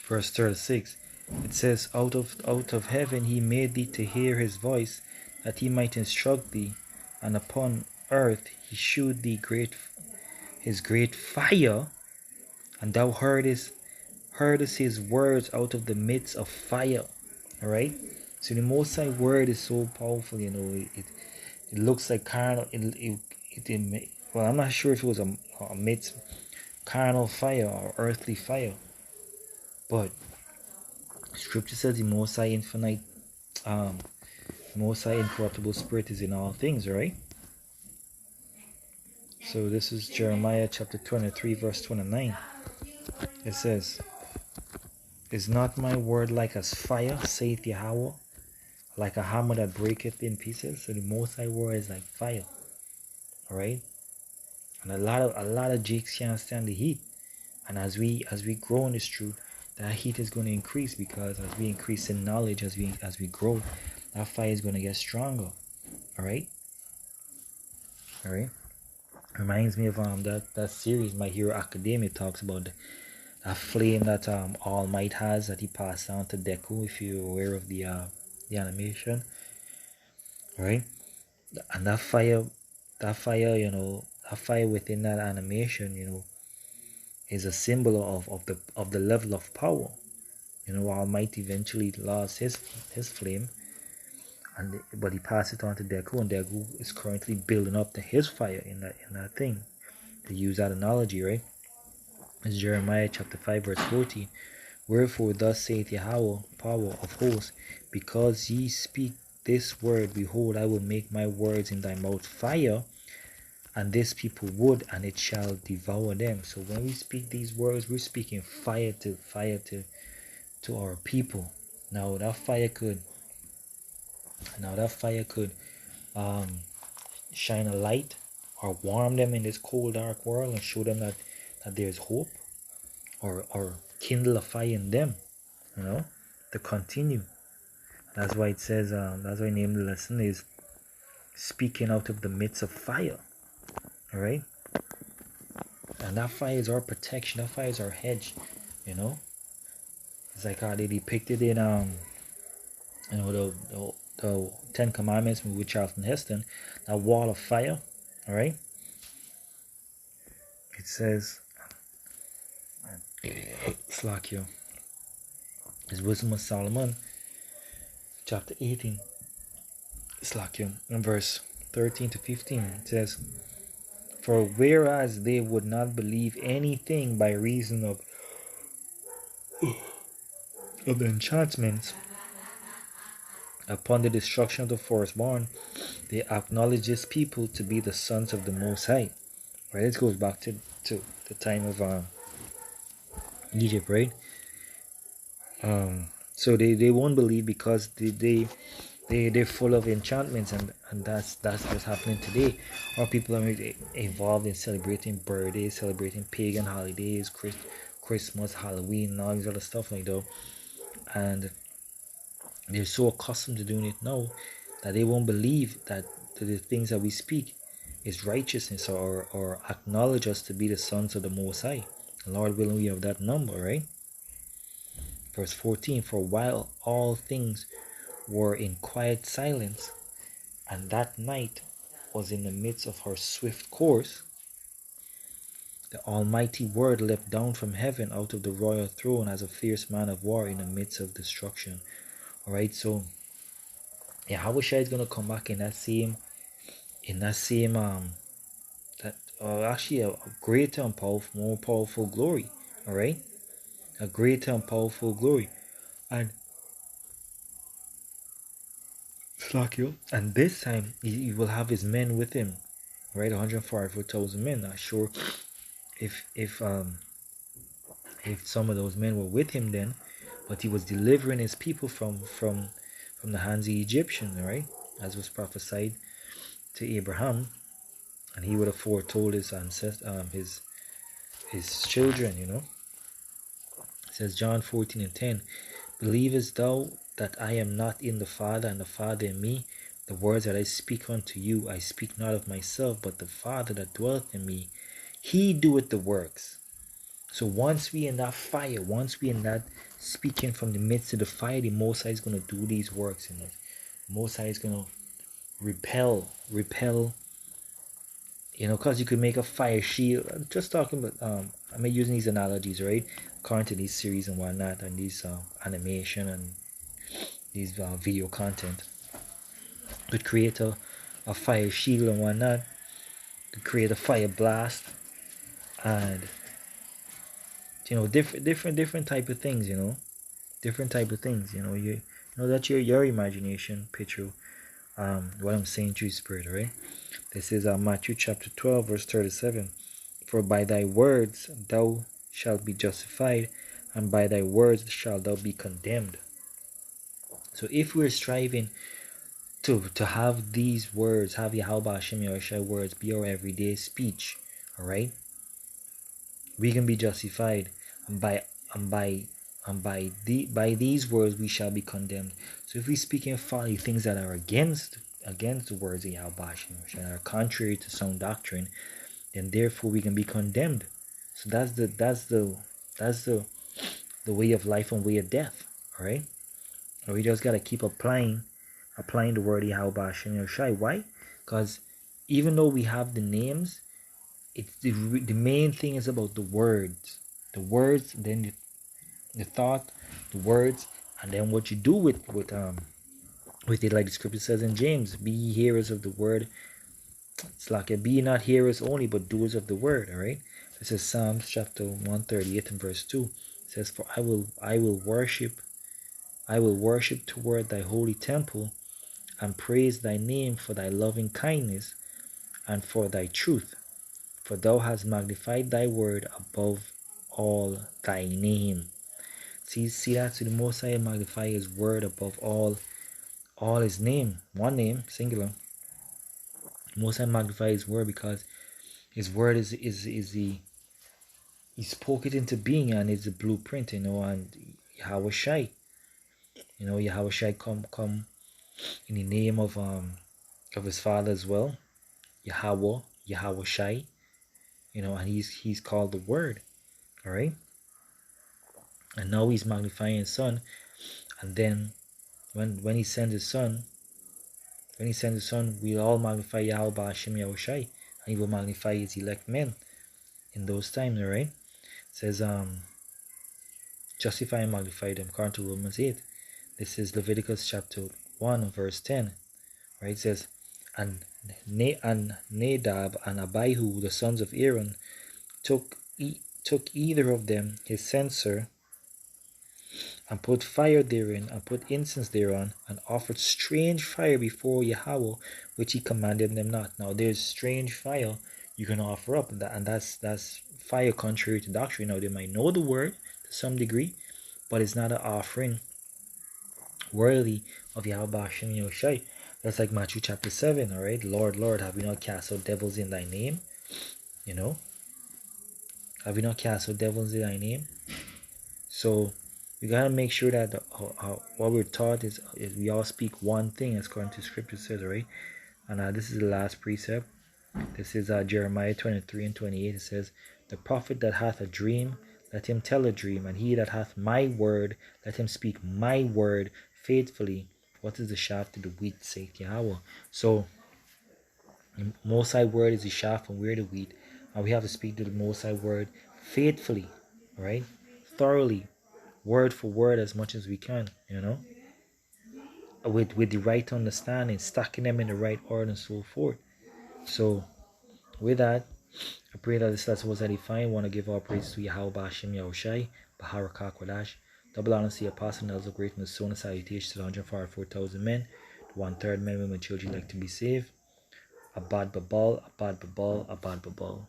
Verse 36. It says, out of heaven he made thee to hear his voice, that he might instruct thee, and upon earth he shewed thee his great fire, and thou heardest his words out of the midst of fire. Alright? So the Most High word is so powerful, it looks like carnal. Well, I'm not sure if it was a midst carnal fire or earthly fire, but Scripture says the Most High infinite, Most High incorruptible Spirit is in all things, right? So this is Jeremiah chapter 23, verse 29. It says, "Is not my word like as fire, saith Yahweh, like a hammer that breaketh in pieces?" So the Most High word is like fire, all right? And a lot of jakes can't stand the heat. And as we grow in this truth, that heat is going to increase, because as we increase in knowledge, as we grow, that fire is going to get stronger. All right. Reminds me of that series, My Hero Academia, talks about that flame that All Might has, that he passed down to Deku. If you're aware of the animation, right? And that fire, that fire within that animation, is a symbol of the level of power. Almighty eventually lost his flame, but he passed it on to Deku, and Deku is currently building up to his fire in that thing. To use that analogy, right? It's Jeremiah chapter 5, verse 40. "Wherefore thus saith Yahweh, power of hosts, because ye speak this word, behold, I will make my words in thy mouth fire, and this people wood, and it shall devour them." So when we speak these words, we're speaking fire to our people. Now that fire could shine a light or warm them in this cold, dark world, and show them that there's hope, or kindle a fire in them, to continue. That's why it says, that's why I named the lesson is speaking out of the midst of fire. All right. And that fire is our protection. That fire is our hedge. It's like how they depicted in the Ten Commandments with Charlton Heston, that wall of fire. All right. It says, slack you. It's Wisdom of Solomon, chapter 18. Slack you. In verse 13 to 15, it says, "For whereas they would not believe anything by reason of the enchantments upon the destruction of the firstborn, they acknowledge this people to be the sons of the Most High." Right? This goes back to the time of Egypt, right? So they won't believe, because they're full of enchantments, and that's what's happening today. Our people are involved in celebrating birthdays, celebrating pagan holidays, Christmas, Halloween, and all these other stuff like that. And they're so accustomed to doing it now that they won't believe that the things that we speak is righteousness, or acknowledge us to be the sons of the Most High. Lord willing, we have that number, right? Verse 14, "For while all things were in quiet silence, and that night was in the midst of her swift course, the Almighty Word leapt down from heaven out of the royal throne as a fierce man of war in the midst of destruction." All right, so Yahweh Shai is gonna come back in that same actually a greater and powerful, more powerful glory. All right, a greater and powerful glory, and this time he will have his men with him, right? 144,000 men. Not sure if some of those men were with him then, but he was delivering his people from the hands of the Egyptians, right? As was prophesied to Abraham, and he would have foretold his ancestors, his children. It says John 14:10, "Believest thou that I am not in the Father, and the Father in me? The words that I speak unto you, I speak not of myself, but the Father that dwelleth in me, he doeth the works. So once we in that fire, once we in that speaking from the midst of the fire, the Most High is gonna do these works in us. Most High is gonna repel. Because you could make a fire shield. I'm just talking about I'm using these analogies, right? According to these series and whatnot, and these animation and these video content, could create a fire shield and whatnot. Could create a fire blast, and different type of things. Different type of things. That's your imagination picture. What I'm saying through Spirit, right? This is Matthew chapter 12, verse 37. For by thy words thou shalt be justified, and by thy words shalt thou be condemned. So if we're striving to have these words, have Yahweh Hashem Yahushua words be our everyday speech, all right, we can be justified, and by these words we shall be condemned. So if we speak in folly, things that are against the words of Yahweh Hashem Yahushua, are contrary to sound doctrine, then therefore we can be condemned. So that's the way of life and way of death. All right, and we just gotta keep applying the word Yahweh Hashem Yahushua. Why? Because even though we have the names, it's the main thing is about the words, then the thought, the words, and then what you do with it, like the scripture says in James, be ye hearers of the word. It's like a be not hearers only, but doers of the word. All right. This is Psalms chapter 138 and verse 2. It says, "For I will worship toward thy holy temple, and praise thy name for thy loving kindness and for thy truth. For thou hast magnified thy word above all thy name." See that? So the Most High magnify his word above all his name. One name, singular. The Most High magnify his word because his word is the he spoke it into being, and it's a blueprint, and Yahweh Shai. Yahweh Shai come in the name of his father as well. Yahweh Shai, and he's called the word. All right. And now he's magnifying his son, and then when he sends his son, we'll all magnify Yahweh Hashem Yahushai, and he will magnify his elect men in those times. All right. It says justify and magnify them according to Romans 8. This is Leviticus chapter 1 verse 10. Right. It says, and Nadab and Abihu, the sons of Aaron, took either of them his censer, and put fire therein, and put incense thereon, and offered strange fire before Yahweh, which he commanded them not. Now there's strange fire you can offer up, and that's fire contrary to doctrine. Now they might know the word to some degree, but it's not an offering worthy of Yahweh Hashem Yahushai. That's like Matthew chapter 7, all right? Lord, Lord, have we not cast out devils in thy name? Have we not cast out devils in thy name? So we gotta make sure that what we're taught is we all speak one thing, as according to Scripture says, right? And this is the last precept. This is Jeremiah 23 and 28. It says, "The prophet that hath a dream, let him tell a dream, and he that hath my word, let him speak my word faithfully. What is the shaft to the wheat, saith Yahweh?" So the Most High word is the shaft, and we're the wheat, and we have to speak to the Most High word faithfully, right? Thoroughly, word for word, as much as we can, with the right understanding, stacking them in the right order, and so forth. So with that, I pray that this lesson was edifying. I want to give all praise to Yahweh Bashim Yahushai, Baharakah Kwadash. Double honor to the apostle Nelson Great and the son of salutation to the 144,000 men, the 1/3 men, women, children like to be saved. Abad Babal, Abad Babal, Abad Babal.